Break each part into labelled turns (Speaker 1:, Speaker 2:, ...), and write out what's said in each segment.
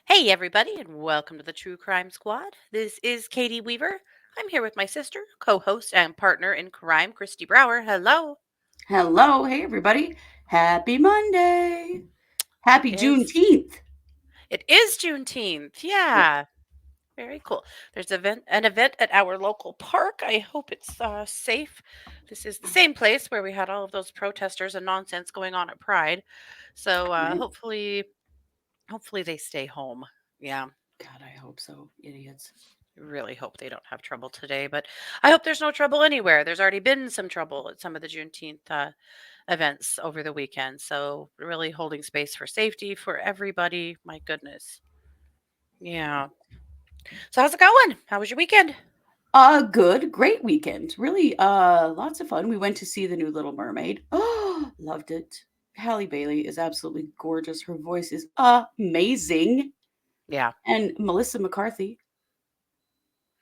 Speaker 1: Hey, everybody, and welcome to the True Crime Squad. This is Katie Weaver. I'm here with my sister, co host, and partner in crime, Kristi Brower. Hello.
Speaker 2: Hello. Hey, everybody. Happy Monday.
Speaker 1: It
Speaker 2: Happy
Speaker 1: is.
Speaker 2: Juneteenth.
Speaker 1: It is Juneteenth. Yeah. Very cool. There's an event at our local park. I hope it's safe. This is the same place where we had all of those protesters and nonsense going on at Pride. So
Speaker 2: Right.
Speaker 1: hopefully they stay home. Yeah.
Speaker 2: God, I hope so. Idiots.
Speaker 1: Really hope they don't have trouble today, but I hope there's no trouble anywhere. There's already been some trouble at some of the Juneteenth events over the weekend. So, really holding space for safety for everybody. My goodness. Yeah. So, how's it going? How was your weekend?
Speaker 2: Good. Great weekend. Really, lots of fun. We went to see the new Little Mermaid. Oh, loved it. Halle Bailey is absolutely gorgeous. Her voice is amazing.
Speaker 1: Yeah.
Speaker 2: And Melissa McCarthy.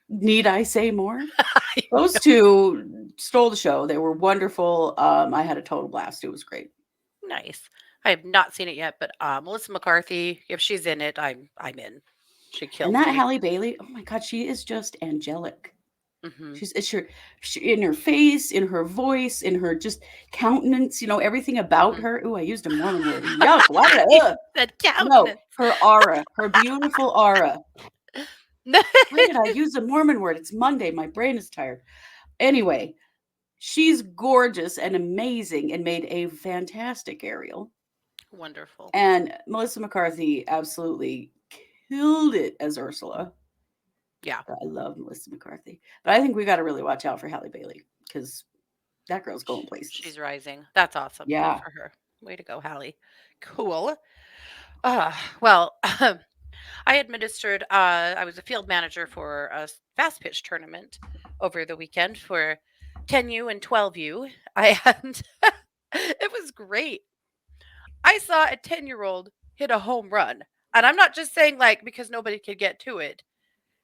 Speaker 2: Need I say more?
Speaker 1: I
Speaker 2: Those
Speaker 1: know.
Speaker 2: two stole the show. They were wonderful. I had a total blast. It was great.
Speaker 1: Nice. I have not seen it yet, but Melissa McCarthy, if she's in it, I'm in. She
Speaker 2: And
Speaker 1: killed
Speaker 2: that
Speaker 1: me.
Speaker 2: Halle Bailey, oh my God, she is just angelic.
Speaker 1: Hmm.
Speaker 2: She, in her face, in her voice, in her just countenance, everything about
Speaker 1: Hmm.
Speaker 2: her. Ooh, I used a Mormon word. Yuck. Why did I?
Speaker 1: That
Speaker 2: No,
Speaker 1: countenance.
Speaker 2: her aura, her beautiful aura. Why did I use a Mormon word? It's Monday. My brain is tired. Anyway, she's gorgeous and amazing and made a fantastic Ariel.
Speaker 1: Wonderful.
Speaker 2: And Melissa McCarthy absolutely killed it as Ursula.
Speaker 1: Yeah.
Speaker 2: I love Melissa McCarthy. But I think we got to really watch out for Halle Bailey because that girl's going places.
Speaker 1: She's rising. That's awesome. Good
Speaker 2: Yeah.
Speaker 1: for her. Way to go, Hallie. Cool. Well, I administered, I was a field manager for a fast pitch tournament over the weekend for 10U and 12U. And it was great. I saw a 10-year-old hit a home run. And I'm not just saying like because nobody could get to it.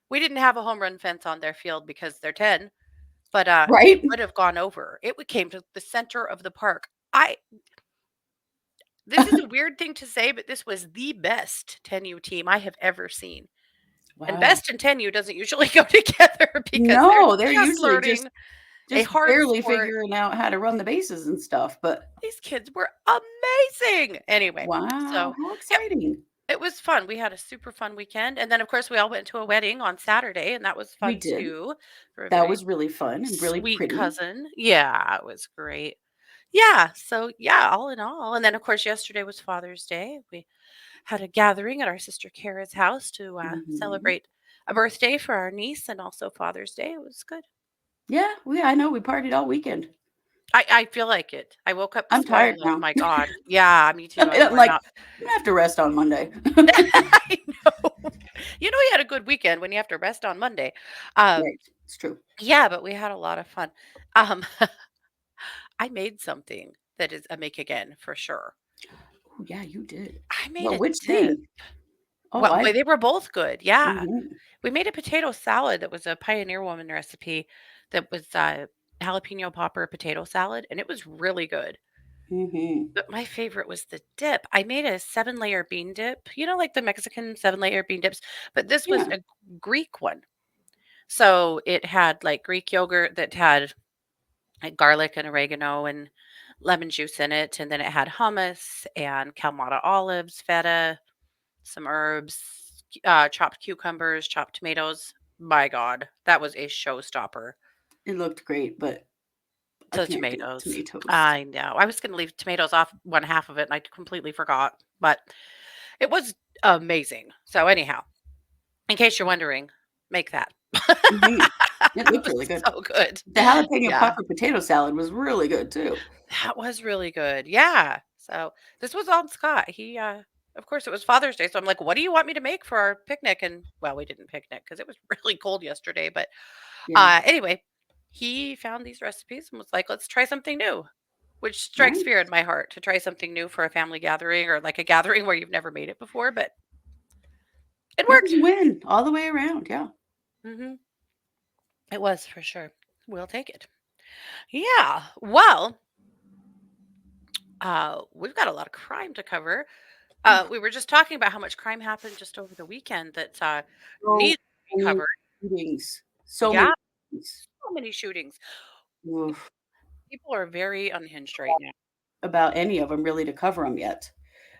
Speaker 1: We didn't have a home run fence on their field because they're 10, but it
Speaker 2: Right?
Speaker 1: would have gone over. It came to the center of the park. This is a weird thing to say, but this was the best 10U team I have ever seen. And
Speaker 2: Wow.
Speaker 1: best and 10U doesn't usually go together because they're
Speaker 2: No, they're
Speaker 1: just
Speaker 2: usually
Speaker 1: learning a
Speaker 2: just
Speaker 1: hard
Speaker 2: barely
Speaker 1: sport.
Speaker 2: figuring out how to run the bases and stuff. But
Speaker 1: These kids were amazing. Anyway,
Speaker 2: wow,
Speaker 1: so
Speaker 2: how
Speaker 1: it,
Speaker 2: exciting.
Speaker 1: it was fun. We had a super fun weekend. And then, of course, we all went to a wedding on Saturday, and that was
Speaker 2: We
Speaker 1: fun
Speaker 2: did.
Speaker 1: too for a
Speaker 2: That
Speaker 1: very
Speaker 2: was really fun and really
Speaker 1: sweet
Speaker 2: pretty.
Speaker 1: cousin. Yeah, it was great. Yeah, so yeah, all in all. And then, of course, yesterday was Father's Day. We had a gathering at our sister Kara's house to
Speaker 2: Hmm.
Speaker 1: celebrate a birthday for our niece and also Father's Day. It was good.
Speaker 2: Yeah, I know we partied all weekend.
Speaker 1: I feel like it. I woke up
Speaker 2: I'm
Speaker 1: this morning
Speaker 2: tired
Speaker 1: like,
Speaker 2: now.
Speaker 1: my God. Yeah, me too. I'm
Speaker 2: I'm
Speaker 1: worn
Speaker 2: like,
Speaker 1: out.
Speaker 2: I'm gonna have to rest on Monday.
Speaker 1: I know. You had a good weekend when you have to rest on Monday. Um,
Speaker 2: Right. It's true.
Speaker 1: yeah, but we had a lot of fun. Um, I made something that is a make again for sure.
Speaker 2: Oh, yeah, you did.
Speaker 1: I made
Speaker 2: Well,
Speaker 1: a
Speaker 2: which
Speaker 1: dip.
Speaker 2: thing? Oh,
Speaker 1: Well,
Speaker 2: I.
Speaker 1: they were both good. Yeah.
Speaker 2: Hmm.
Speaker 1: We made a potato salad that was a Pioneer Woman recipe that was jalapeno popper potato salad, and it was really good.
Speaker 2: Hmm.
Speaker 1: But my favorite was the dip. I made a 7-layer bean dip, like the Mexican 7-layer bean dips, but this was
Speaker 2: Yeah.
Speaker 1: a Greek one. So it had like Greek yogurt that had like garlic and oregano and lemon juice in it. And then it had hummus and Kalmata olives, feta, some herbs, chopped cucumbers, chopped tomatoes. My God, that was a showstopper.
Speaker 2: It looked great, but I
Speaker 1: The
Speaker 2: can't do
Speaker 1: tomatoes.
Speaker 2: tomatoes.
Speaker 1: I know. I was going to leave tomatoes off one half of it and I completely forgot, but it was amazing. So, anyhow, in case you're wondering, make that.
Speaker 2: Hmm. It
Speaker 1: It
Speaker 2: looked
Speaker 1: was
Speaker 2: really good.
Speaker 1: so good.
Speaker 2: The jalapeno
Speaker 1: Yeah,
Speaker 2: popper potato salad was really good too.
Speaker 1: that was really good. Yeah. So, this was on Scott. Of course, it was Father's Day. So, I'm like, what do you want me to make for our picnic? And, well, we didn't picnic because it was really cold yesterday. But
Speaker 2: Yeah.
Speaker 1: anyway, he found these recipes and was like, let's try something new. which strikes fear in
Speaker 2: Nice.
Speaker 1: my heart to try something new for a family gathering or like a gathering where you've never made it before, but it
Speaker 2: It was
Speaker 1: worked.
Speaker 2: a win all the way around. Yeah.
Speaker 1: Hmm. It was for sure. We'll take it. Yeah. Well, we've got a lot of crime to cover.
Speaker 2: Oh,
Speaker 1: We were just talking about how much crime happened just over the weekend that
Speaker 2: so
Speaker 1: needs to be
Speaker 2: many
Speaker 1: covered.
Speaker 2: shootings. So
Speaker 1: Yeah,
Speaker 2: many shootings.
Speaker 1: so many shootings.
Speaker 2: Oof.
Speaker 1: People are very unhinged right now.
Speaker 2: About any of them really to cover them yet.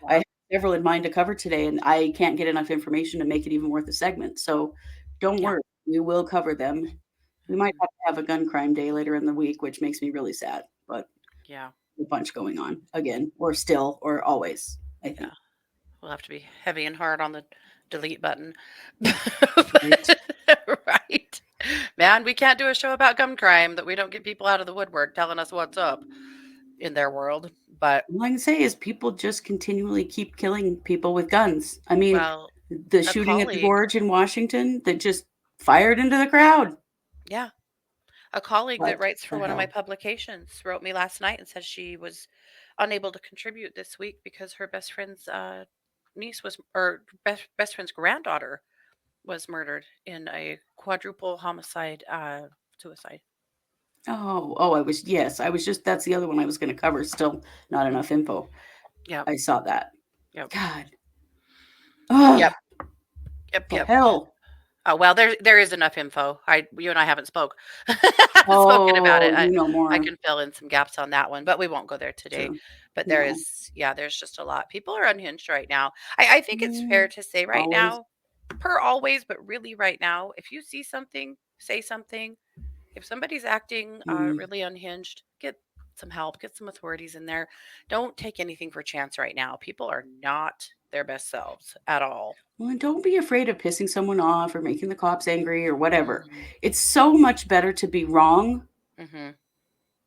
Speaker 2: I
Speaker 1: Yeah.
Speaker 2: have several in mind to cover today, and I can't get enough information to make it even worth a segment. So don't
Speaker 1: Yeah.
Speaker 2: worry, we will cover them. We might
Speaker 1: Mhm.
Speaker 2: have to have a gun crime day later in the week, which makes me really sad, but
Speaker 1: Yeah.
Speaker 2: a bunch going on again, or still, or always, I
Speaker 1: Yeah.
Speaker 2: think.
Speaker 1: We'll have to be heavy and hard on the delete button.
Speaker 2: Right?
Speaker 1: Right. Man, we can't do a show about gum crime that we don't get people out of the woodwork telling us what's up in their world. But,
Speaker 2: All I can say is people just continually keep killing people with guns. I mean,
Speaker 1: well,
Speaker 2: the
Speaker 1: a
Speaker 2: shooting at the
Speaker 1: colleague,
Speaker 2: Gorge in Washington that just fired into the crowd.
Speaker 1: yeah, a colleague that
Speaker 2: What
Speaker 1: writes for
Speaker 2: the
Speaker 1: one of my
Speaker 2: hell?
Speaker 1: publications wrote me last night and said she was unable to contribute this week because her best friend's niece was, or best friend's granddaughter was murdered in a quadruple homicide suicide.
Speaker 2: I was, yes, I was just, that's the other one I was going to cover. Still not
Speaker 1: Mm,
Speaker 2: enough info.
Speaker 1: yep.
Speaker 2: I saw that.
Speaker 1: Yep.
Speaker 2: God.
Speaker 1: Yep.
Speaker 2: Oh,
Speaker 1: Yep.
Speaker 2: the
Speaker 1: Yep.
Speaker 2: hell.
Speaker 1: Oh well, there is enough info. You and I haven't spoken about
Speaker 2: Oh,
Speaker 1: it.
Speaker 2: you know
Speaker 1: I
Speaker 2: more.
Speaker 1: can fill in some gaps on that one, but we won't go there today.
Speaker 2: Sure.
Speaker 1: But there
Speaker 2: No.
Speaker 1: is, yeah, there's just a lot. People are unhinged right now. I think it's fair
Speaker 2: Mm,
Speaker 1: to say right
Speaker 2: always.
Speaker 1: now, per always, but really right now, if you see something, say something. If somebody's acting
Speaker 2: Mm.
Speaker 1: really unhinged, get some help, get some authorities in there. Don't take anything for chance right now. People are not their best selves at all.
Speaker 2: Well, and don't be afraid of pissing someone off or making the cops angry or whatever.
Speaker 1: Hmm.
Speaker 2: It's so much better to be wrong
Speaker 1: Hmm.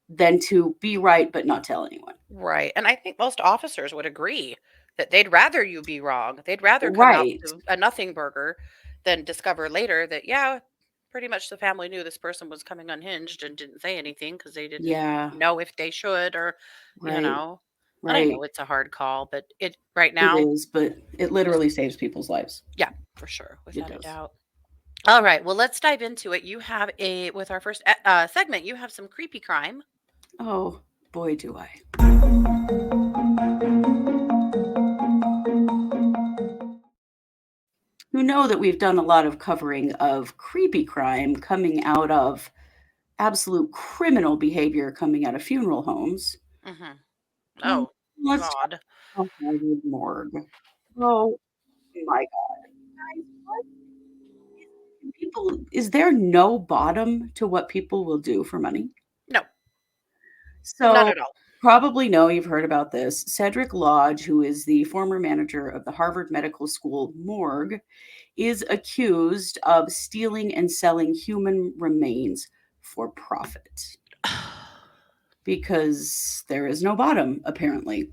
Speaker 2: than to be right but not tell anyone.
Speaker 1: Right. And I think most officers would agree that they'd rather you be wrong. They'd rather come out
Speaker 2: Right.
Speaker 1: to a nothing burger than discover later that, yeah, pretty much the family knew this person was coming unhinged and didn't say anything because they didn't
Speaker 2: Yeah.
Speaker 1: know if they should or, you
Speaker 2: Right.
Speaker 1: know. And I
Speaker 2: Right.
Speaker 1: know it's a hard call, but it right
Speaker 2: It
Speaker 1: now,
Speaker 2: is, but it
Speaker 1: just
Speaker 2: literally saves people's lives.
Speaker 1: yeah, for sure,
Speaker 2: It
Speaker 1: without a
Speaker 2: does.
Speaker 1: doubt. All right, well, let's dive into it. You have a with our first segment. You have some creepy crime.
Speaker 2: Oh, boy, do I. You know that we've done a lot of covering of creepy crime coming out of absolute criminal behavior coming out of funeral homes.
Speaker 1: Hmm.
Speaker 2: Um,
Speaker 1: Oh
Speaker 2: let's talk
Speaker 1: God,
Speaker 2: about Hollywood morgue. Oh my God. Guys, what people, is there no bottom to what people will do for money?
Speaker 1: no, not
Speaker 2: So,
Speaker 1: at all.
Speaker 2: probably know you've heard about this. Cedric Lodge, who is the former manager of the Harvard Medical School morgue, is accused of stealing and selling human remains for profit because there is no bottom, apparently.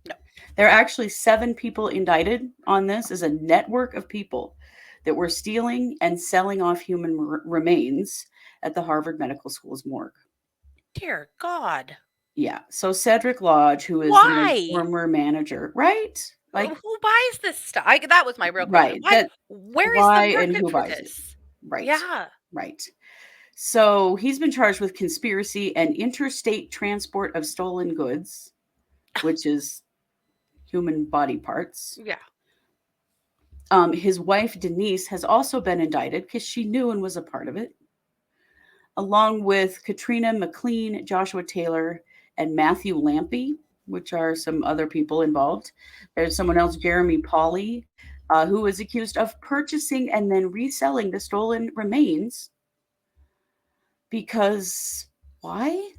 Speaker 1: No,
Speaker 2: There are actually 7 people indicted on this as a network of people that were stealing and selling off human remains at the Harvard Medical School's morgue.
Speaker 1: dear God,
Speaker 2: Yeah. So Cedric Lodge, who is the
Speaker 1: why?
Speaker 2: former manager, right? Like,
Speaker 1: Who buys this stuff? That was my real question.
Speaker 2: right.
Speaker 1: Why?
Speaker 2: That
Speaker 1: Where is the
Speaker 2: why and
Speaker 1: market
Speaker 2: who
Speaker 1: for
Speaker 2: buys it?
Speaker 1: this?
Speaker 2: Right.
Speaker 1: Yeah.
Speaker 2: Right. So he's been charged with conspiracy and interstate transport of stolen goods, which is human body parts.
Speaker 1: Yeah.
Speaker 2: His wife, Denise, has also been indicted because she knew and was a part of it, along with Katrina McLean, Joshua Taylor, and Matthew Lampy, which are some other people involved. There's someone else, Jeremy Pauley, who was accused of purchasing and then reselling the stolen remains because why?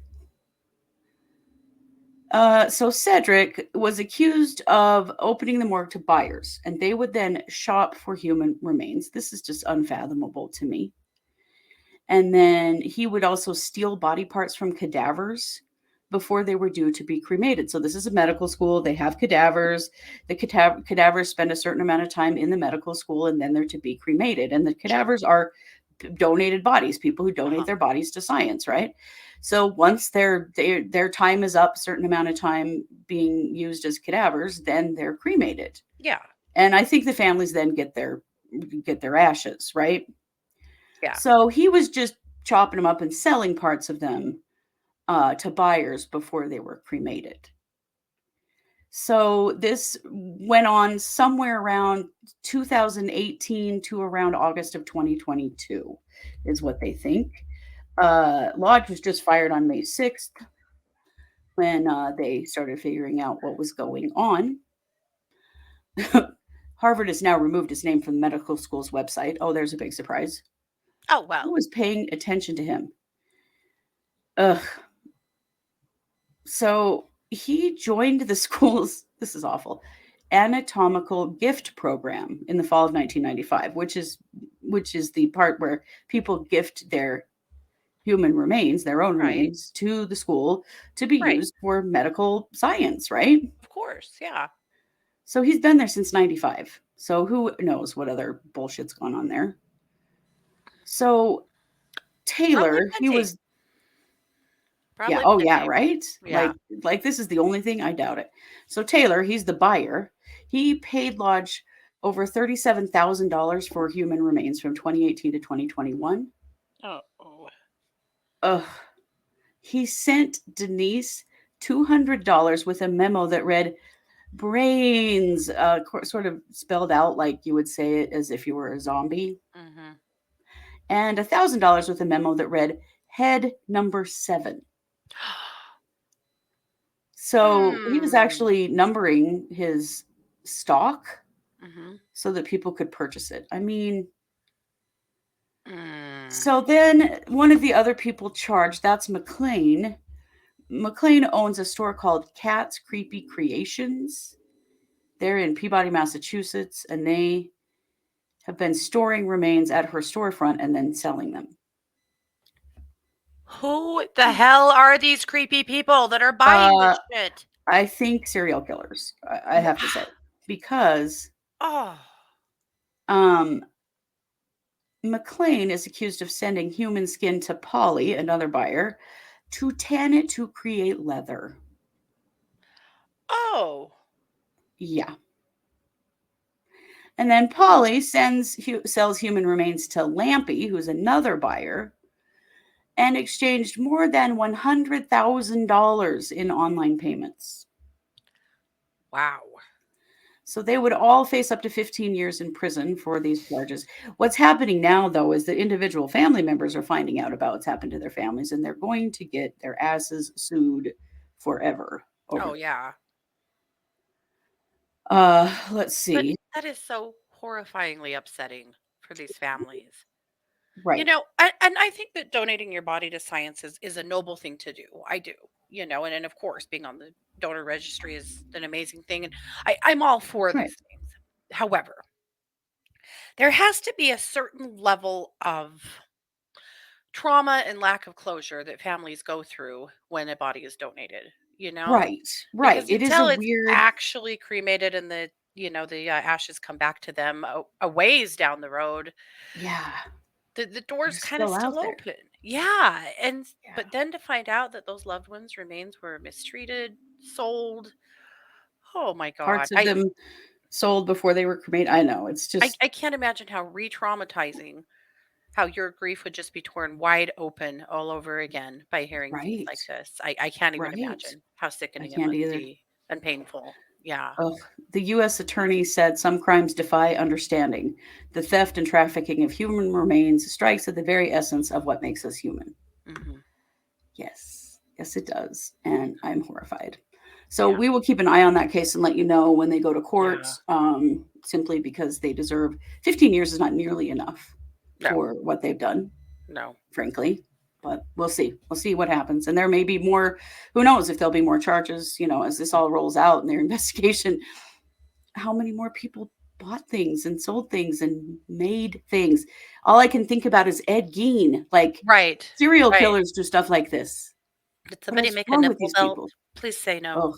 Speaker 2: So Cedric was accused of opening the morgue to buyers, and they would then shop for human remains. This is just unfathomable to me. And then he would also steal body parts from cadavers before they were due to be cremated. So this is a medical school. They have cadavers. The cadavers spend a certain amount of time in the medical school, and then they're to be cremated. And the
Speaker 1: Sure.
Speaker 2: cadavers are donated bodies, people who donate
Speaker 1: Uh-huh.
Speaker 2: their bodies to science, right? So once their time is up, a certain amount of time being used as cadavers, then they're cremated.
Speaker 1: Yeah.
Speaker 2: And I think the families then get their ashes, right?
Speaker 1: Yeah.
Speaker 2: So he was just chopping them up and selling parts of them to buyers before they were cremated. So this went on somewhere around 2018 to around August of 2022, is what they think. Lodge was just fired on May 6th when they started figuring out what was going on. Harvard has now removed his name from the medical school's website. Oh, there's a big surprise.
Speaker 1: Oh,
Speaker 2: Who
Speaker 1: well.
Speaker 2: was paying attention to him? Ugh. So he joined the school's, this is awful, anatomical gift program in the fall of 1995, which is the part where people gift their human remains, their own
Speaker 1: Right.
Speaker 2: remains, to the school to be
Speaker 1: Right.
Speaker 2: used for medical science, right?
Speaker 1: Of course. Yeah.
Speaker 2: So he's been there since 95. So who knows what other bullshit's gone on there. So
Speaker 1: Probably
Speaker 2: Taylor, he
Speaker 1: plenty.
Speaker 2: was, yeah,
Speaker 1: Probably
Speaker 2: oh yeah,
Speaker 1: plenty.
Speaker 2: right?
Speaker 1: Yeah.
Speaker 2: Like this is the only thing, I doubt it. So Taylor, he's the buyer. He paid Lodge over $37,000 for human remains from 2018 to 2021.
Speaker 1: Oh.
Speaker 2: Ugh. He sent Denise $200 with a memo that read brains, sort of spelled out like you would say it as if you were a zombie,
Speaker 1: Mm-hmm.
Speaker 2: and $1,000 with a memo that read head number 7. So he was
Speaker 1: Hmm.
Speaker 2: actually numbering his stock
Speaker 1: Mm-hmm.
Speaker 2: so that people could purchase it. I mean,
Speaker 1: Mm.
Speaker 2: so then one of the other people charged, that's McLean. McLean owns a store called Cat's Creepy Creations. They're in Peabody, Massachusetts, and they have been storing remains at her storefront and then selling them.
Speaker 1: Who the hell are these creepy people that are buying
Speaker 2: Uh,
Speaker 1: this shit?
Speaker 2: I think serial killers, I have to say, because
Speaker 1: Oh.
Speaker 2: um, McLean is accused of sending human skin to Polly, another buyer, to tan it to create leather.
Speaker 1: Oh.
Speaker 2: Yeah. And then Polly sells human remains to Lampy, who's another buyer, and exchanged more than $100,000 in online payments.
Speaker 1: Wow.
Speaker 2: So they would all face up to 15 years in prison for these charges. What's happening now, though, is that individual family members are finding out about what's happened to their families, and they're going to get their asses sued forever over
Speaker 1: Oh,
Speaker 2: this.
Speaker 1: yeah.
Speaker 2: Let's
Speaker 1: But
Speaker 2: see.
Speaker 1: that is so horrifyingly upsetting for these families.
Speaker 2: Right.
Speaker 1: And I think that donating your body to science is a noble thing to do. I do, and of course, being on the donor registry is an amazing thing. And I'm all for
Speaker 2: Right.
Speaker 1: these things. However, there has to be a certain level of trauma and lack of closure that families go through when a body is donated,
Speaker 2: Right. Right.
Speaker 1: because
Speaker 2: It is a
Speaker 1: until it's
Speaker 2: weird.
Speaker 1: actually cremated and the ashes come back to them a ways down the road,
Speaker 2: Yeah.
Speaker 1: the
Speaker 2: They're
Speaker 1: door's kind of
Speaker 2: still out
Speaker 1: still
Speaker 2: there.
Speaker 1: open. Yeah, and
Speaker 2: Yeah.
Speaker 1: but then to find out that those loved ones' remains were mistreated, sold. Oh my god.
Speaker 2: Parts of them sold before they were cremated. I know. It's
Speaker 1: I
Speaker 2: just
Speaker 1: I can't imagine how re-traumatizing, how your grief would just be torn wide open all over again by hearing things
Speaker 2: right.
Speaker 1: like this. I can't even
Speaker 2: Right.
Speaker 1: imagine how
Speaker 2: I
Speaker 1: sickening it
Speaker 2: can't
Speaker 1: must
Speaker 2: either.
Speaker 1: be and painful. Yeah.
Speaker 2: Ugh. The U.S. attorney said some crimes defy understanding. The theft and trafficking of human remains strikes at the very essence of what makes us human.
Speaker 1: Hmm.
Speaker 2: Yes. Yes, it does. And I'm horrified. So
Speaker 1: Yeah.
Speaker 2: we will keep an eye on that case and let you know when they go to court,
Speaker 1: Yeah.
Speaker 2: simply because they deserve 15 years is not nearly enough
Speaker 1: No.
Speaker 2: for what they've done,
Speaker 1: No.
Speaker 2: frankly. But we'll see. We'll see what happens. And there may be more, who knows if there'll be more charges, as this all rolls out in their investigation. How many more people bought things and sold things and made things? All I can think about is Ed Gein. Like,
Speaker 1: Right.
Speaker 2: serial
Speaker 1: Right.
Speaker 2: killers do stuff like this.
Speaker 1: Did
Speaker 2: What
Speaker 1: somebody
Speaker 2: is
Speaker 1: make a
Speaker 2: wrong with
Speaker 1: nipple
Speaker 2: these
Speaker 1: belt?
Speaker 2: people?
Speaker 1: Please say no.
Speaker 2: Oh,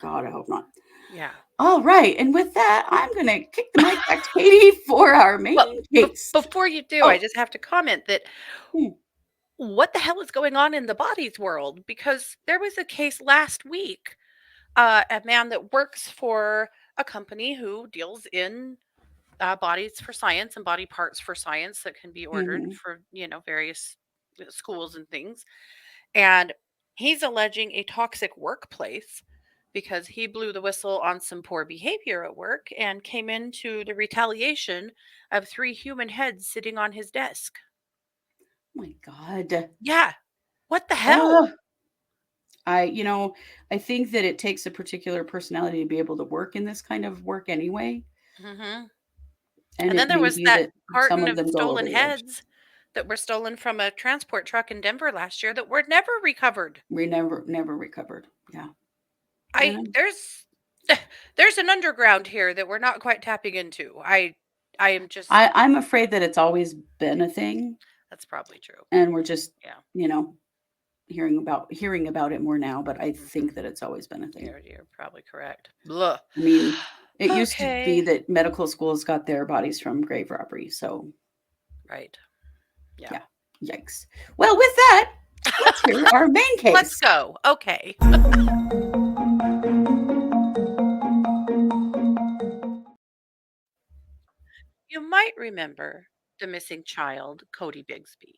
Speaker 2: God, I hope not.
Speaker 1: Yeah.
Speaker 2: All right. And with that, I'm going to kick the mic back to Katie for our main
Speaker 1: Well,
Speaker 2: case.
Speaker 1: before you do, I
Speaker 2: Oh,
Speaker 1: just have to comment that
Speaker 2: hmm,
Speaker 1: what the hell is going on in the bodies world? Because there was a case last week, a man that works for a company who deals in bodies for science and body parts for science that can be ordered
Speaker 2: mhm.
Speaker 1: for various schools and things. And he's alleging a toxic workplace because he blew the whistle on some poor behavior at work and came into the retaliation of three human heads sitting on his desk.
Speaker 2: My God.
Speaker 1: Yeah. What the hell?
Speaker 2: Oh, you know, I think that it takes a particular personality to be able to work in this kind of work anyway.
Speaker 1: Hmm.
Speaker 2: And
Speaker 1: And then
Speaker 2: it
Speaker 1: there
Speaker 2: may
Speaker 1: was
Speaker 2: be
Speaker 1: that
Speaker 2: that some
Speaker 1: carton
Speaker 2: of
Speaker 1: of
Speaker 2: them go over
Speaker 1: stolen
Speaker 2: the edge.
Speaker 1: heads that were stolen from a transport truck in Denver last year that were never recovered.
Speaker 2: We never recovered. Yeah.
Speaker 1: I
Speaker 2: And
Speaker 1: there's an underground here that we're not quite tapping into. I am just
Speaker 2: I'm afraid that it's always been a thing,
Speaker 1: that's probably true.
Speaker 2: and we're just,
Speaker 1: Yeah.
Speaker 2: you know, hearing about it more now, but I
Speaker 1: Hmm.
Speaker 2: think that it's always been a thing.
Speaker 1: You're probably correct. Blah.
Speaker 2: I mean, it used to be
Speaker 1: Okay.
Speaker 2: that medical schools got their bodies from grave robbery, so
Speaker 1: Right. Yeah.
Speaker 2: yeah, yikes. Well, with that, let's hear our main
Speaker 1: Let's
Speaker 2: case.
Speaker 1: go. Okay. You might remember the missing child, Codi Bigsby.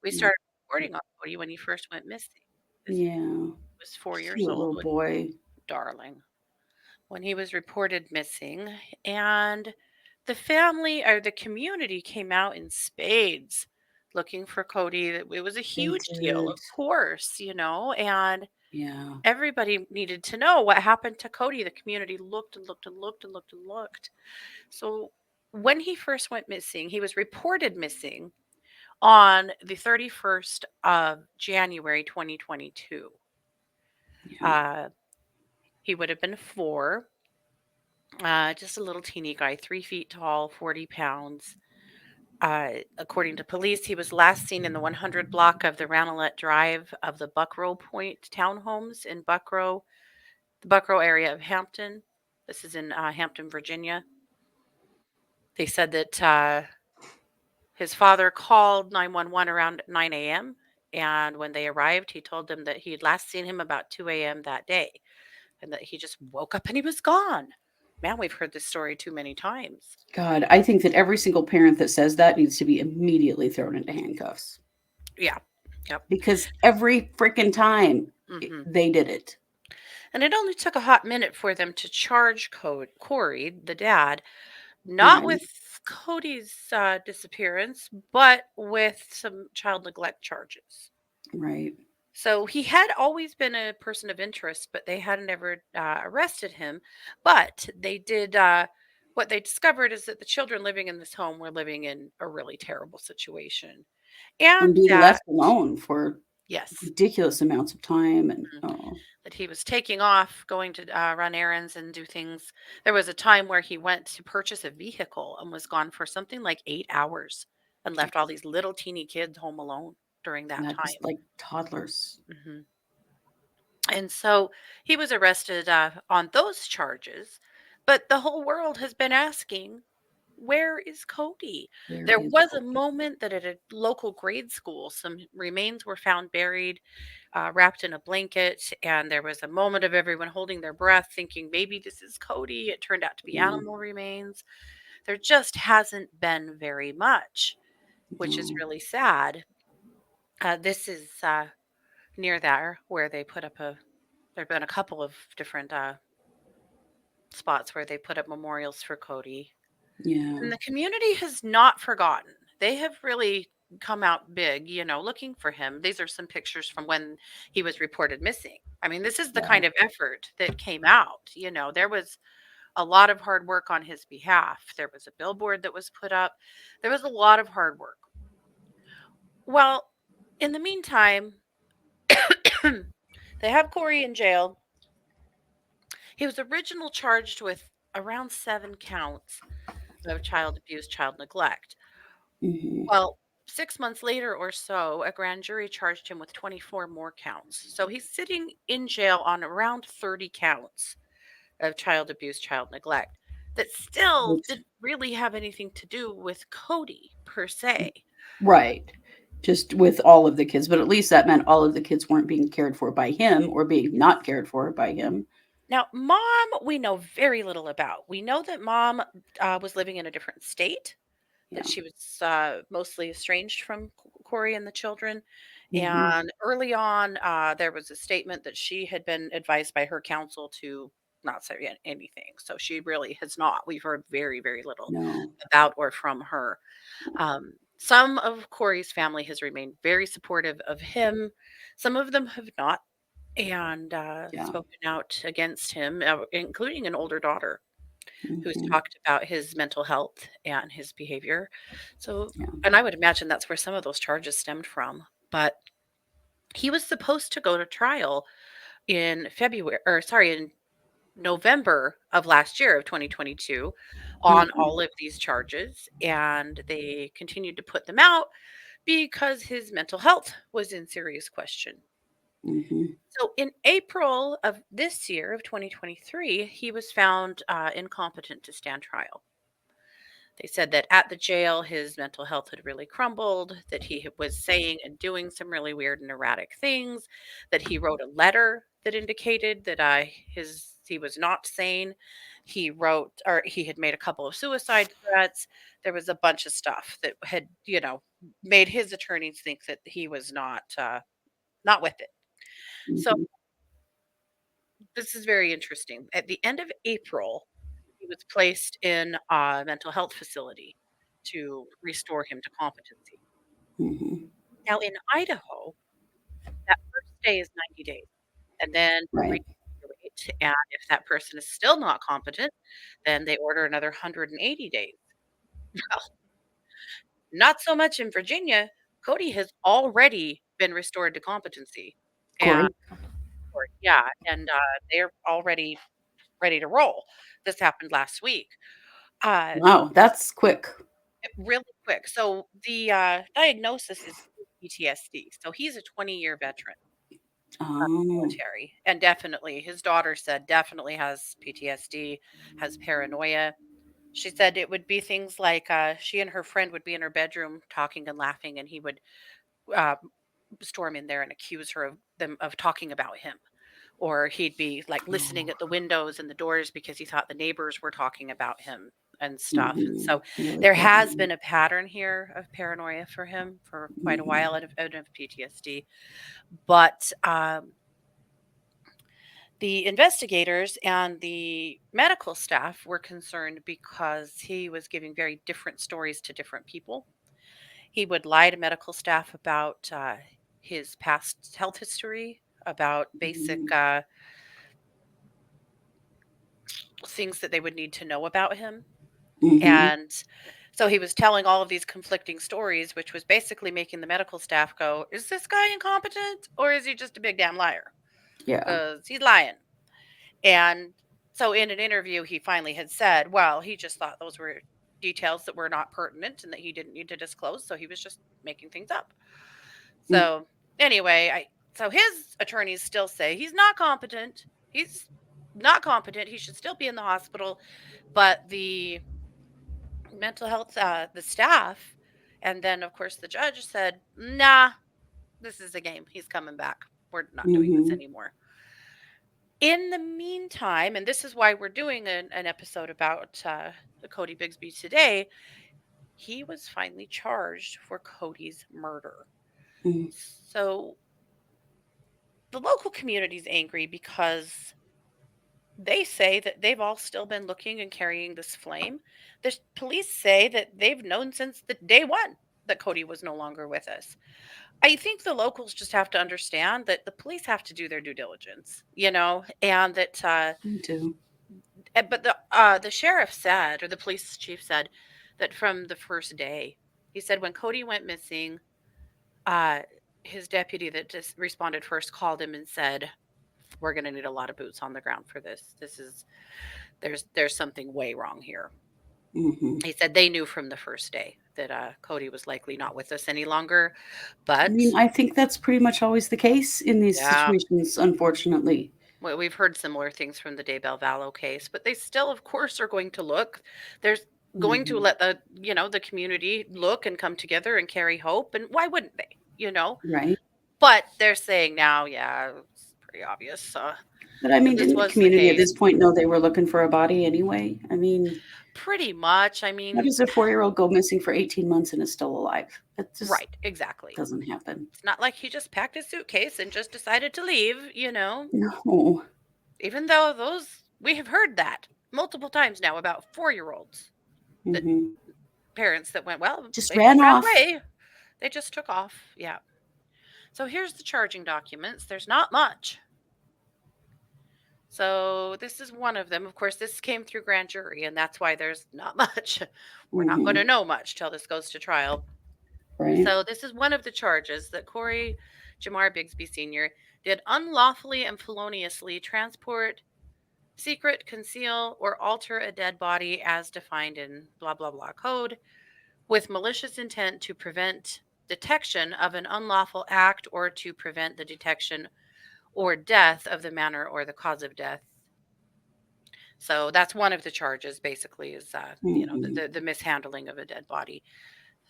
Speaker 1: We
Speaker 2: Mm,
Speaker 1: started reporting on Cody when he first went missing. This
Speaker 2: yeah,
Speaker 1: was 4 years
Speaker 2: cute
Speaker 1: old,
Speaker 2: little
Speaker 1: with
Speaker 2: boy.
Speaker 1: darling, when he was reported missing. And the family or the community came out in spades looking for Cody. It was a
Speaker 2: They
Speaker 1: huge deal,
Speaker 2: did.
Speaker 1: of course, and
Speaker 2: Yeah.
Speaker 1: everybody needed to know what happened to Cody. The community looked and looked and looked and looked and looked. So when he first went missing, he was reported missing on the 31st of January 2022.
Speaker 2: Yeah.
Speaker 1: Uh, he would have been 4, just a little teeny guy, 3 feet tall, 40 pounds. According to police, he was last seen in the 100 block of the Ranelette Drive of the Buckrow Point townhomes in the Buckrow area of Hampton. This is in Hampton, Virginia. They said that his father called 911 around 9 a.m. And when they arrived, he told them that he had last seen him about 2 a.m. that day and that he just woke up and he was gone. Man, we've heard this story too many times.
Speaker 2: God, I think that every single parent that says that needs to be immediately thrown into handcuffs
Speaker 1: Yeah. Yep.
Speaker 2: because every freaking time
Speaker 1: Hmm.
Speaker 2: they did it.
Speaker 1: And it only took a hot minute for them to charge Cory, the dad, not
Speaker 2: Right.
Speaker 1: with Cody's disappearance, but with some child neglect charges.
Speaker 2: Right.
Speaker 1: So he had always been a person of interest, but they hadn't ever arrested him. But they did. What they discovered is that the children living in this home were living in a really terrible situation,
Speaker 2: And
Speaker 1: and
Speaker 2: being
Speaker 1: that
Speaker 2: left alone for
Speaker 1: yes,
Speaker 2: ridiculous amounts of time and
Speaker 1: mhm,
Speaker 2: oh,
Speaker 1: that he was taking off, going to run errands and do things. There was a time where he went to purchase a vehicle and was gone for something like 8 hours, and left all these little teeny kids home alone during that
Speaker 2: yeah, just
Speaker 1: time.
Speaker 2: like toddlers.
Speaker 1: Hmm. And so he was arrested on those charges. But the whole world has been asking, where is Cody?
Speaker 2: Where
Speaker 1: There
Speaker 2: is
Speaker 1: was a
Speaker 2: Cody?
Speaker 1: moment that at a local grade school, some remains were found buried, wrapped in a blanket. And there was a moment of everyone holding their breath, thinking maybe this is Cody. It turned out to be
Speaker 2: Yeah,
Speaker 1: animal remains. There just hasn't been very much, which is
Speaker 2: no,
Speaker 1: really sad. This is near there where they put up there have been a couple of different spots where they put up memorials for Cody.
Speaker 2: yeah,
Speaker 1: And the community has not forgotten. They have really come out big, looking for him. These are some pictures from when he was reported missing. I mean, this is the
Speaker 2: yeah,
Speaker 1: kind of effort that came out. There was a lot of hard work on his behalf. There was a billboard that was put up. There was a lot of hard work. Well, in the meantime, they have Corey in jail. He was originally charged with around 7 counts of child abuse, child neglect.
Speaker 2: hmm,
Speaker 1: Well, 6 months later or so, a grand jury charged him with 24 more counts. So he's sitting in jail on around 30 counts of child abuse, child neglect, that still
Speaker 2: Which
Speaker 1: didn't really have anything to do with Codi per se.
Speaker 2: right. Just with all of the kids, but at least that meant all of the kids weren't being cared for by him or being not cared for by him.
Speaker 1: Now, mom, we know very little about. We know that mom was living in a different state, that
Speaker 2: Yeah.
Speaker 1: she was mostly estranged from Cory and the children.
Speaker 2: Mhm.
Speaker 1: And early on, there was a statement that she had been advised by her counsel to not say anything. So she really has not. We've heard very, very little
Speaker 2: No.
Speaker 1: about or from her. Some of Cory's family has remained very supportive of him. Some of them have not, and
Speaker 2: Yeah.
Speaker 1: spoken out against him, including an older daughter who's
Speaker 2: Mhm.
Speaker 1: talked about his mental health and his behavior. So,
Speaker 2: Yeah.
Speaker 1: and I would imagine that's where some of those charges stemmed from. But he was supposed to go to trial in February, or sorry, in November of last year of 2022 on
Speaker 2: Mhm.
Speaker 1: all of these charges, and they continued to put them out because his mental health was in serious question.
Speaker 2: Mhm.
Speaker 1: So in April of this year of 2023, he was found incompetent to stand trial. They said that at the jail, his mental health had really crumbled, that he was saying and doing some really weird and erratic things, that he wrote a letter that indicated that he was not sane. He wrote, or he had made a couple of suicide threats. There was a bunch of stuff that had, made his attorneys think that he was not with it. So
Speaker 2: Mhm.
Speaker 1: this is very interesting. At the end of April, he was placed in a mental health facility to restore him to competency.
Speaker 2: Mhm.
Speaker 1: Now, in Idaho, that first stay is 90 days, and then you
Speaker 2: Right.
Speaker 1: reevaluate, and if that person is still not competent, then they order another 180 days. Well, not so much in Virginia. Cody has already been restored to competency, and
Speaker 2: Corey.
Speaker 1: yeah, and they're already ready to roll. This happened last week. Uh,
Speaker 2: Wow, that's quick.
Speaker 1: Really quick. So the diagnosis is PTSD. So he's a 20-year veteran of the
Speaker 2: Oh.
Speaker 1: military, and definitely, his daughter said, definitely has PTSD, has paranoia. She said it would be things like she and her friend would be in her bedroom talking and laughing, and he would uh, storm in there and accuse her of them of talking about him. Or he'd be like listening
Speaker 2: Oh.
Speaker 1: at the windows and the doors because he thought the neighbors were talking about him and stuff. And
Speaker 2: Mhm.
Speaker 1: so
Speaker 2: Really
Speaker 1: there has
Speaker 2: frightening.
Speaker 1: been a pattern here of paranoia for him for quite a
Speaker 2: Mhm.
Speaker 1: while out of PTSD. But the investigators and the medical staff were concerned because he was giving very different stories to different people. He would lie to medical staff about his past health history, about basic
Speaker 2: Mhm.
Speaker 1: things that they would need to know about him.
Speaker 2: Mhm.
Speaker 1: And so he was telling all of these conflicting stories, which was basically making the medical staff go, is this guy incompetent or is he just a big damn liar?
Speaker 2: Yeah.
Speaker 1: Because he's lying. And so in an interview, he finally had said, well, he just thought those were details that were not pertinent and that he didn't need to disclose. So he was just making things up.
Speaker 2: Mm.
Speaker 1: So anyway, so his attorneys still say he's not competent. He's not competent. He should still be in the hospital. But the mental health, the staff, and then of course the judge said, "Nah, this is a game. He's coming back. We're not doing this
Speaker 2: Mhm.
Speaker 1: anymore." In the meantime, and this is why we're doing an episode about Codi Bigsby today, he was finally charged for Cody's murder.
Speaker 2: Mm.
Speaker 1: So the local community is angry because they say that they've all still been looking and carrying this flame. The police say that they've known since the day one that Cody was no longer with us. I think the locals just have to understand that the police have to do their due diligence, and that
Speaker 2: Me too.
Speaker 1: but the sheriff said, or the police chief said, that from the first day, he said when Cody went missing, uh his deputy that just responded first called him and said, we're going to need a lot of boots on the ground for this. There's something way wrong here.
Speaker 2: Mhm.
Speaker 1: He said they knew from the first day that Cody was likely not with us any longer.
Speaker 2: I mean,
Speaker 1: But
Speaker 2: I think that's pretty much always the case in these
Speaker 1: yeah,
Speaker 2: situations, unfortunately.
Speaker 1: Well, we've heard similar things from the Daybell Vallow case, but they still, of course, are going to look. There's going to
Speaker 2: Mhm.
Speaker 1: let the community look and come together and carry hope. And why wouldn't they?
Speaker 2: Right.
Speaker 1: But they're saying now, yeah, it's pretty obvious
Speaker 2: But I
Speaker 1: that
Speaker 2: mean,
Speaker 1: this
Speaker 2: didn't the
Speaker 1: was the
Speaker 2: community at
Speaker 1: case.
Speaker 2: this point know they were looking for a body anyway? I mean,
Speaker 1: Pretty much. I
Speaker 2: how
Speaker 1: mean,
Speaker 2: does a 4-year-old go missing for 18 months and is still alive? That just
Speaker 1: right, exactly.
Speaker 2: doesn't happen.
Speaker 1: It's not like he just packed his suitcase and just decided to leave.
Speaker 2: No.
Speaker 1: Even though we have heard that multiple times now about 4-year-olds, that
Speaker 2: Hmm.
Speaker 1: parents that went, well,
Speaker 2: Just
Speaker 1: they just
Speaker 2: ran
Speaker 1: ran
Speaker 2: off.
Speaker 1: away. They just took off. Yeah. So here's the charging documents. There's not much. So this is one of them. Of course, this came through grand jury, and that's why there's not much. We're not going to
Speaker 2: Hmm.
Speaker 1: know much till this goes to trial.
Speaker 2: Right.
Speaker 1: So this is one of the charges that Cory Jamar Bigsby Sr. did unlawfully and feloniously transport, secret, conceal, or alter a dead body as defined in blah blah blah code with malicious intent to prevent detection of an unlawful act or to prevent the detection or death of the manner or the cause of death. So that's one of the charges basically is
Speaker 2: Hmm.
Speaker 1: the mishandling of a dead body.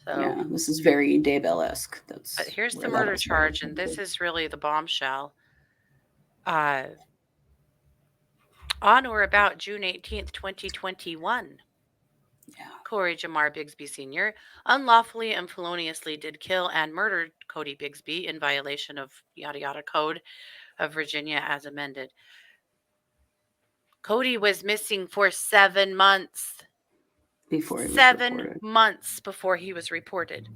Speaker 1: So
Speaker 2: Yeah, this is very Daybell-esque.
Speaker 1: but
Speaker 2: That's
Speaker 1: here's the
Speaker 2: where that
Speaker 1: murder
Speaker 2: all started,
Speaker 1: charge, and this
Speaker 2: probably.
Speaker 1: is really the bombshell. Uh, on or about June 18th, 2021,
Speaker 2: Yeah.
Speaker 1: Cory Jamar Bigsby Sr. unlawfully and feloniously did kill and murder Codi Bigsby in violation of yada yada code of Virginia as amended. Codi was missing for 7 months.
Speaker 2: Before it was
Speaker 1: 7 months before he was reported.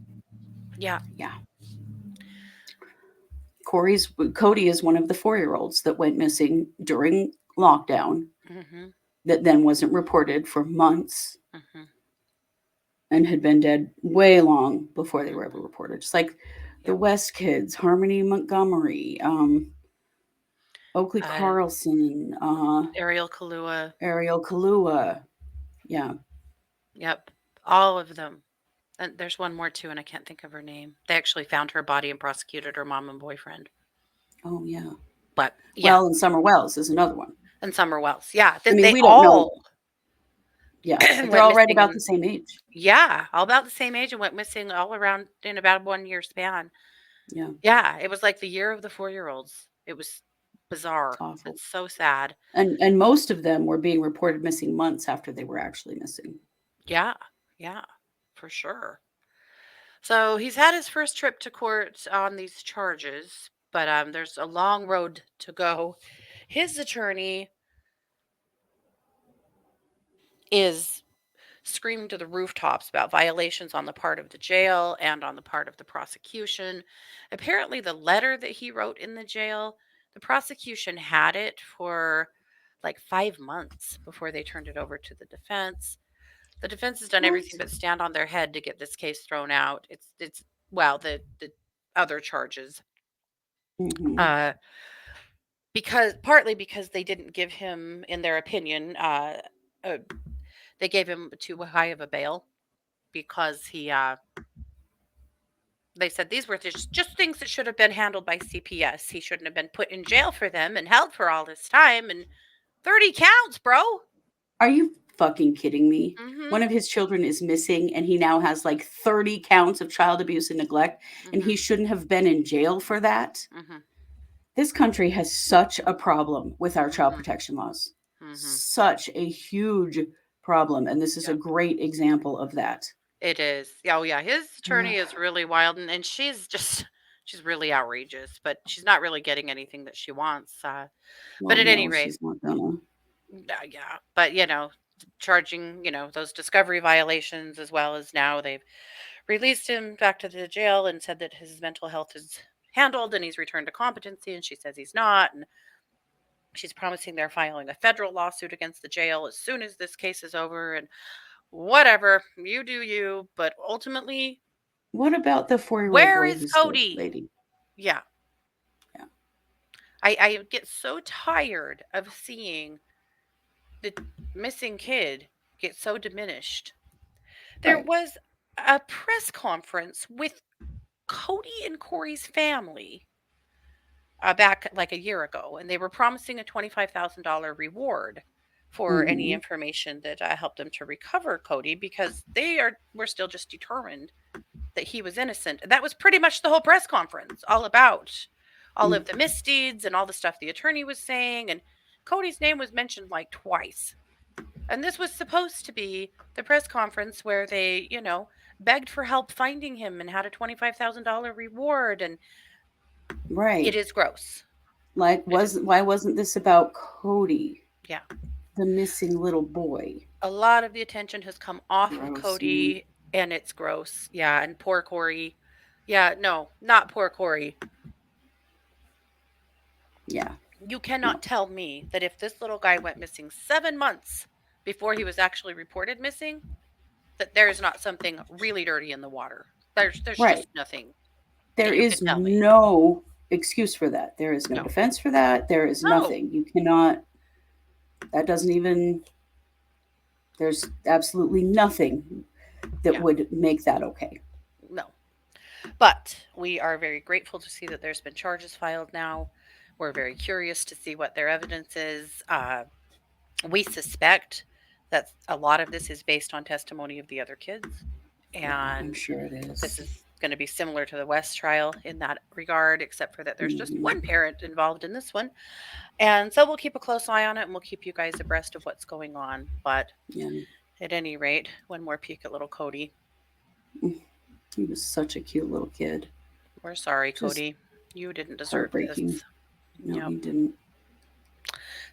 Speaker 1: Yeah.
Speaker 2: Yeah. Codi is one of the 4-year-olds that went missing during lockdown
Speaker 1: Mm-hmm.
Speaker 2: that then wasn't reported for months
Speaker 1: Mm-hmm.
Speaker 2: and had been dead way long before they were ever
Speaker 1: Mm-hmm.
Speaker 2: reported. Just like the
Speaker 1: Yep.
Speaker 2: West kids, Harmony Montgomery, Oakley
Speaker 1: Uh,
Speaker 2: Carlson,
Speaker 1: Ariel Kalua.
Speaker 2: Ariel Kalua. Yeah.
Speaker 1: Yep. All of them. And there's one more too, and I can't think of her name. They actually found her body and prosecuted her mom and boyfriend.
Speaker 2: Oh, yeah.
Speaker 1: But yeah,
Speaker 2: Well, and Summer Wells is another one.
Speaker 1: and Summer Wells. Yeah,
Speaker 2: I mean,
Speaker 1: they
Speaker 2: we don't know.
Speaker 1: all
Speaker 2: Yeah. But they're
Speaker 1: went
Speaker 2: all right
Speaker 1: missing,
Speaker 2: about the
Speaker 1: and
Speaker 2: same age.
Speaker 1: yeah, all about the same age and went missing all around in about a 1 year span.
Speaker 2: Yeah.
Speaker 1: Yeah, it was like the year of the 4-year-olds. It was
Speaker 2: It's
Speaker 1: bizarre.
Speaker 2: awful.
Speaker 1: It's so sad.
Speaker 2: And most of them were being reported missing months after they were actually missing.
Speaker 1: Yeah, yeah, for sure. So he's had his first trip to court on these charges, but there's a long road to go. His attorney is screaming to the rooftops about violations on the part of the jail and on the part of the prosecution. Apparently, the letter that he wrote in the jail, the prosecution had it for like 5 months before they turned it over to the defense. The defense has done
Speaker 2: What?
Speaker 1: everything but stand on their head to get this case thrown out. It's well, the other charges.
Speaker 2: Hmm.
Speaker 1: Uh because partly because they didn't give him, in their opinion, uh they gave him too high of a bail because they said these were just things that should have been handled by CPS. He shouldn't have been put in jail for them and held for all this time, and 30 counts, bro.
Speaker 2: Are you fucking kidding me?
Speaker 1: Mhm.
Speaker 2: One of his children is missing and he now has like 30 counts of child abuse and neglect, and he
Speaker 1: Mhm.
Speaker 2: shouldn't have been in jail for that.
Speaker 1: Mhm.
Speaker 2: This country has such a problem with our child
Speaker 1: Mhm.
Speaker 2: protection laws.
Speaker 1: Mhm.
Speaker 2: Such a huge problem. And this is a
Speaker 1: Yep.
Speaker 2: great example of that.
Speaker 1: It is. Oh yeah, his
Speaker 2: Ugh.
Speaker 1: attorney is really wild, and she's just she's really outrageous, but she's not really getting anything that she wants. But
Speaker 2: Well,
Speaker 1: at any
Speaker 2: no,
Speaker 1: rate,
Speaker 2: she's not gonna.
Speaker 1: yeah. But charging those discovery violations, as well as now they've released him back to the jail and said that his mental health is handled and he's returned to competency, and she says he's not, and she's promising they're filing a federal lawsuit against the jail as soon as this case is over, and whatever, you do you, but ultimately,
Speaker 2: What about the 4-year-old
Speaker 1: where
Speaker 2: boy
Speaker 1: is
Speaker 2: who's the
Speaker 1: Codi?
Speaker 2: lady?
Speaker 1: Yeah.
Speaker 2: Yeah.
Speaker 1: I get so tired of seeing the missing kid get so diminished. There
Speaker 2: Right.
Speaker 1: was a press conference with Codi and Cory's family back like a year ago, and they were promising a $25,000 reward for any
Speaker 2: Mm-hmm.
Speaker 1: information that helped them to recover Codi, because were still just determined that he was innocent. That was pretty much the whole press conference, all about all of the misdeeds and all the stuff the attorney was saying. And Codi's name was mentioned like twice. And this was supposed to be the press conference where they, begged for help finding him and had a $25,000 reward. And it
Speaker 2: Right.
Speaker 1: is gross.
Speaker 2: Like,
Speaker 1: It is,
Speaker 2: why wasn't this about Codi,
Speaker 1: yeah.
Speaker 2: the missing little boy?
Speaker 1: A lot of the attention has come off of
Speaker 2: Gross. Mm.
Speaker 1: Codi, and it's gross. Yeah. And poor Cory. Yeah. No, not poor Cory.
Speaker 2: Yeah.
Speaker 1: You
Speaker 2: No.
Speaker 1: cannot tell me that if this little guy went missing 7 months before he was actually reported missing, that there is not something really dirty in the water. There's
Speaker 2: Right.
Speaker 1: just nothing that
Speaker 2: There
Speaker 1: you can
Speaker 2: is
Speaker 1: tell me.
Speaker 2: no excuse for that. There is no
Speaker 1: No.
Speaker 2: defense for that. There is
Speaker 1: No.
Speaker 2: nothing. You cannot, that doesn't even, there's absolutely nothing that
Speaker 1: Yeah.
Speaker 2: would make that okay.
Speaker 1: No. But we are very grateful to see that there's been charges filed now. We're very curious to see what their evidence is. We suspect that a lot of this is based on testimony of the other kids.
Speaker 2: Yeah, I'm
Speaker 1: And
Speaker 2: sure it
Speaker 1: this
Speaker 2: is.
Speaker 1: is going to be similar to the West trial in that regard, except for that there's just
Speaker 2: Mhm.
Speaker 1: one parent involved in this one. And so we'll keep a close eye on it, and we'll keep you guys abreast of what's going on. But
Speaker 2: Yeah.
Speaker 1: at any rate, one more peek at little Codi.
Speaker 2: He was such a cute little kid.
Speaker 1: We're sorry,
Speaker 2: Just
Speaker 1: Codi. You didn't deserve this.
Speaker 2: heartbreaking. No,
Speaker 1: Yep.
Speaker 2: he didn't.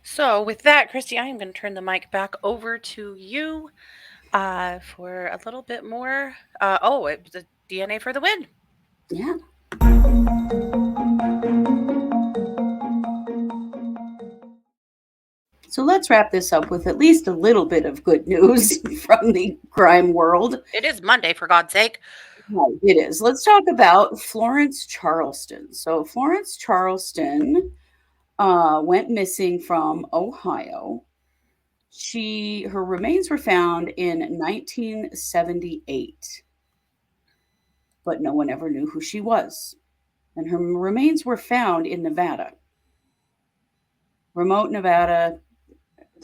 Speaker 1: So with that, Kristi, I am going to turn the mic back over to you for a little bit more. It was a DNA for the win.
Speaker 2: Yeah. So let's wrap this up with at least a little bit of good news from the crime world.
Speaker 1: It is Monday, for God's sake.
Speaker 2: Right, it is. Let's talk about Florence Charleston. So Florence Charleston went missing from Ohio. Her remains were found in 1978, but no one ever knew who she was. And her remains were found in Nevada, remote Nevada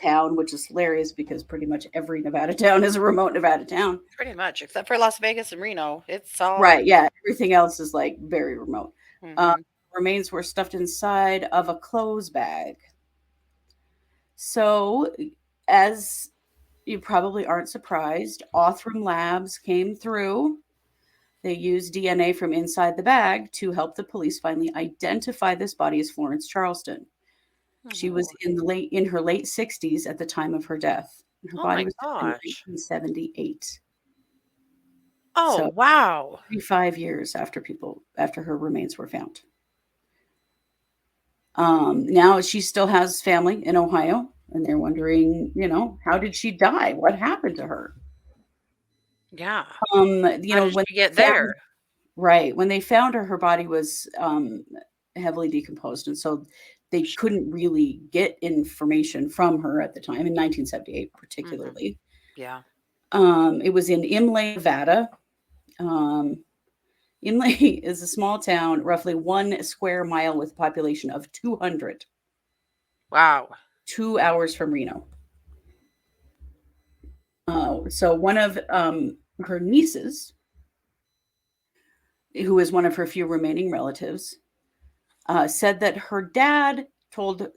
Speaker 2: town, which is hilarious because pretty much every Nevada town is a remote Nevada town.
Speaker 1: Pretty much, except for Las Vegas and Reno. It's all.
Speaker 2: Right. Yeah. Everything else is like very remote. Uh,
Speaker 1: Mm-hmm.
Speaker 2: Remains were stuffed inside of a clothes bag. So, as you probably aren't surprised, Othram Labs came through. They used DNA from inside the bag to help the police finally identify this body as Florence Charleston. She was in her late 60s at the time of her death. Her
Speaker 1: Oh
Speaker 2: body
Speaker 1: my
Speaker 2: was found in
Speaker 1: gosh.
Speaker 2: 1978.
Speaker 1: Oh,
Speaker 2: So
Speaker 1: wow.
Speaker 2: 35 years after her remains were found. Now she still has family in Ohio, and they're wondering, how did she die? What happened to her?
Speaker 1: Yeah. How did
Speaker 2: When
Speaker 1: she get
Speaker 2: they found,
Speaker 1: there?
Speaker 2: right, when they found her, her body was heavily decomposed, and so they
Speaker 1: Sure.
Speaker 2: couldn't really get information from her at the time in 1978,
Speaker 1: Mm-hmm.
Speaker 2: particularly.
Speaker 1: Yeah.
Speaker 2: It was in Imlay, Nevada. Um, Imlay is a small town, roughly 1 square mile with a population of 200,
Speaker 1: Wow.
Speaker 2: 2 hours from Reno. So one of her nieces, who is one of her few remaining relatives, said that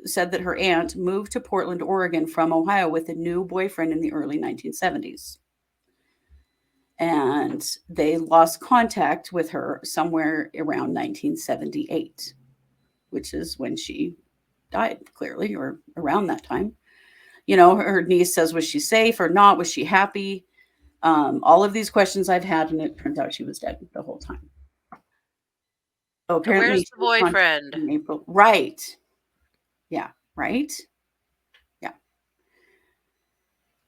Speaker 2: said that her aunt moved to Portland, Oregon from Ohio with a new boyfriend in the early 1970s. And they lost contact with her somewhere around 1978, which is when she died, clearly, or around that time. Her niece says, was she safe or not? Was she happy? All of these questions I've had, and it turns out she was dead the whole time. So
Speaker 1: So
Speaker 2: apparently,
Speaker 1: where's
Speaker 2: she
Speaker 1: the
Speaker 2: was contacted
Speaker 1: boyfriend?
Speaker 2: in April. Right. Yeah. Right. Yeah.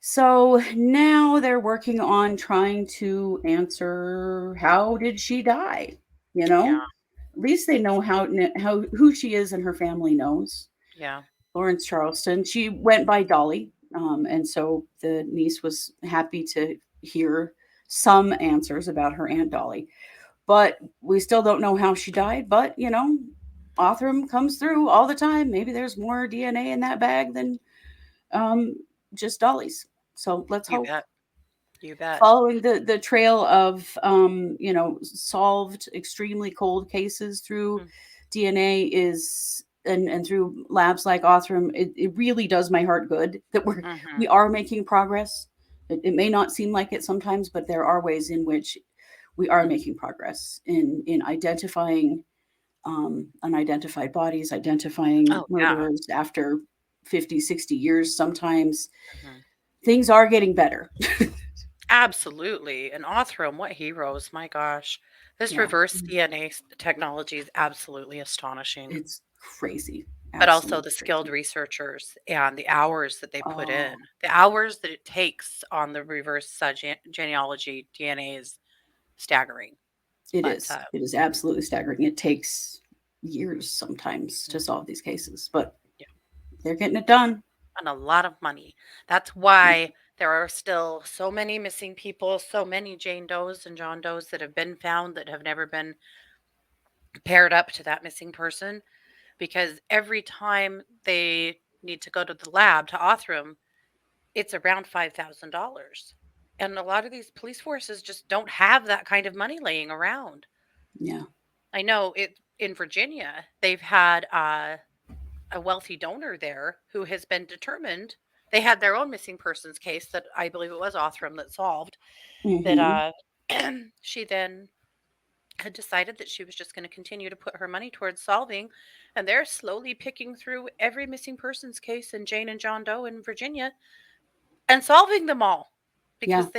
Speaker 2: So now they're working on trying to answer, how did she die?
Speaker 1: Yeah.
Speaker 2: At least they know who she is, and her family knows.
Speaker 1: Yeah.
Speaker 2: Florence Charleston. She went by Dolly, and so the niece was happy to hear some answers about her Aunt Dolly. But we still don't know how she died. But Othram comes through all the time. Maybe there's more DNA in that bag than um, just Dolly's. So let's
Speaker 1: You
Speaker 2: hope.
Speaker 1: bet. You bet.
Speaker 2: Following the trail of solved extremely cold cases through
Speaker 1: Mm,
Speaker 2: DNA is and through labs like Othram, it really does my heart good that we
Speaker 1: mhm,
Speaker 2: are making progress. It may not seem like it sometimes, but there are ways in which we are
Speaker 1: mm.
Speaker 2: making progress in identifying unidentified bodies, identifying
Speaker 1: Oh, yeah.
Speaker 2: murderers after 50, 60 years. Sometimes
Speaker 1: Mhm.
Speaker 2: things are getting better.
Speaker 1: Absolutely. And Othram, what heroes, my gosh. This
Speaker 2: Yeah,
Speaker 1: reverse DNA technology is absolutely astonishing.
Speaker 2: it's crazy.
Speaker 1: But also
Speaker 2: Absolutely
Speaker 1: the skilled
Speaker 2: crazy.
Speaker 1: researchers and the hours that they put
Speaker 2: Oh,
Speaker 1: in, the hours that it takes on the reverse genealogy DNA is staggering.
Speaker 2: it
Speaker 1: But
Speaker 2: is. It is absolutely staggering. It takes years sometimes to
Speaker 1: mhm,
Speaker 2: solve these cases, but
Speaker 1: yeah,
Speaker 2: they're getting it done.
Speaker 1: and a lot of money. That's
Speaker 2: Yeah.
Speaker 1: why there are still so many missing people, so many Jane Does and John Does that have been found that have never been paired up to that missing person, because every time they need to go to the lab to Othram, it's around $5,000. And a lot of these police forces just don't have that kind of money laying around.
Speaker 2: Yeah.
Speaker 1: I know it in Virginia, they've had a wealthy donor there who has been determined. They had their own missing persons case that I believe it was Othram that solved. That
Speaker 2: Hmm.
Speaker 1: she then had decided that she was just going to continue to put her money towards solving, and they're slowly picking through every missing persons case in Jane and John Doe in Virginia and solving them all
Speaker 2: Yeah.
Speaker 1: because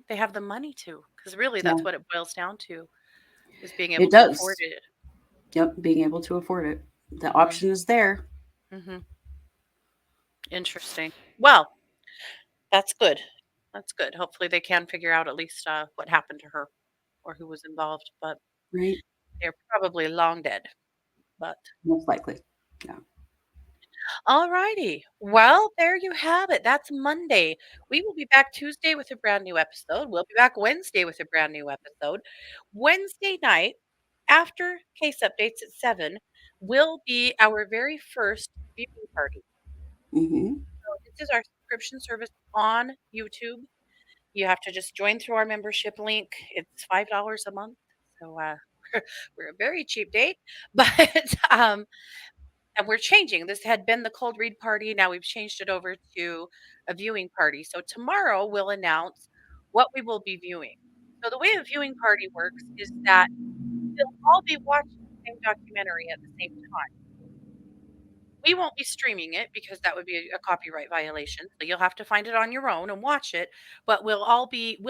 Speaker 1: they have the money to, because really
Speaker 2: Yeah.
Speaker 1: that's what it boils down to, is being able
Speaker 2: It
Speaker 1: to afford
Speaker 2: does.
Speaker 1: it.
Speaker 2: Yep. Being able to afford it. The
Speaker 1: Hmm.
Speaker 2: option is there.
Speaker 1: Hmm. Interesting. Well, that's good. That's good. Hopefully they can figure out at least what happened to her or who was involved, but
Speaker 2: Right.
Speaker 1: they're probably long dead. But
Speaker 2: Most likely. Yeah.
Speaker 1: all righty. Well, there you have it. That's Monday. We will be back Tuesday with a brand new episode. We'll be back Wednesday with a brand new episode. Wednesday night, after case updates at 7, will be our very first viewing party.
Speaker 2: Hmm.
Speaker 1: So this is our subscription service on YouTube. You have to just join through our membership link. It's $5 a month. So we're a very cheap date, but and we're changing. This had been the cold read party. Now we've changed it over to a viewing party. So tomorrow we'll announce what we will be viewing. So the way a viewing party works is that we'll all be watching the same documentary at the same time. We won't be streaming it because that would be a copyright violation. So you'll have to find it on your own and watch it. But we'll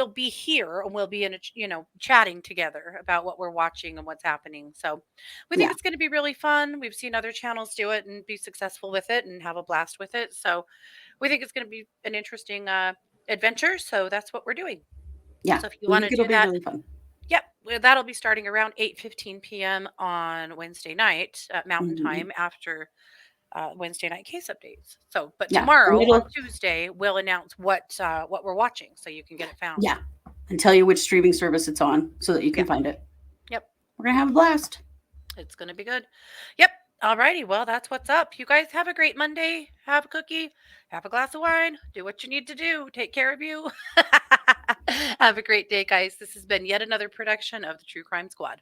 Speaker 1: be here and we'll be in a chatting together about what we're watching and what's happening. So we think
Speaker 2: Yeah.
Speaker 1: it's going to be really fun. We've seen other channels do it and be successful with it and have a blast with it. So we think it's going to be an interesting adventure. So that's what we're doing.
Speaker 2: Yeah.
Speaker 1: So if you
Speaker 2: We
Speaker 1: want to
Speaker 2: think it'll
Speaker 1: do
Speaker 2: be
Speaker 1: that,
Speaker 2: really fun.
Speaker 1: yep, well, that'll be starting around 8:15 p.m. on Wednesday night at Mountain
Speaker 2: Hmm.
Speaker 1: Time after Wednesday night case updates. So, but
Speaker 2: Yeah. And
Speaker 1: tomorrow on
Speaker 2: it'll,
Speaker 1: Tuesday, we'll announce what we're watching, so you can get it found.
Speaker 2: yeah. And tell you which streaming service it's on so that you can
Speaker 1: Yeah.
Speaker 2: find it.
Speaker 1: Yep.
Speaker 2: We're going to have a blast.
Speaker 1: It's gonna be good. Yep. Alrighty. Well, that's what's up. You guys have a great Monday. Have a cookie. Have a glass of wine. Do what you need to do. Take care of you. Have a great day, guys. This has been yet another production of the True Crime Squad.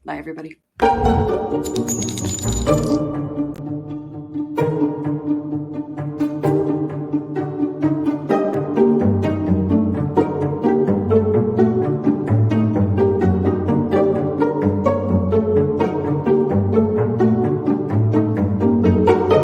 Speaker 2: Bye, everybody.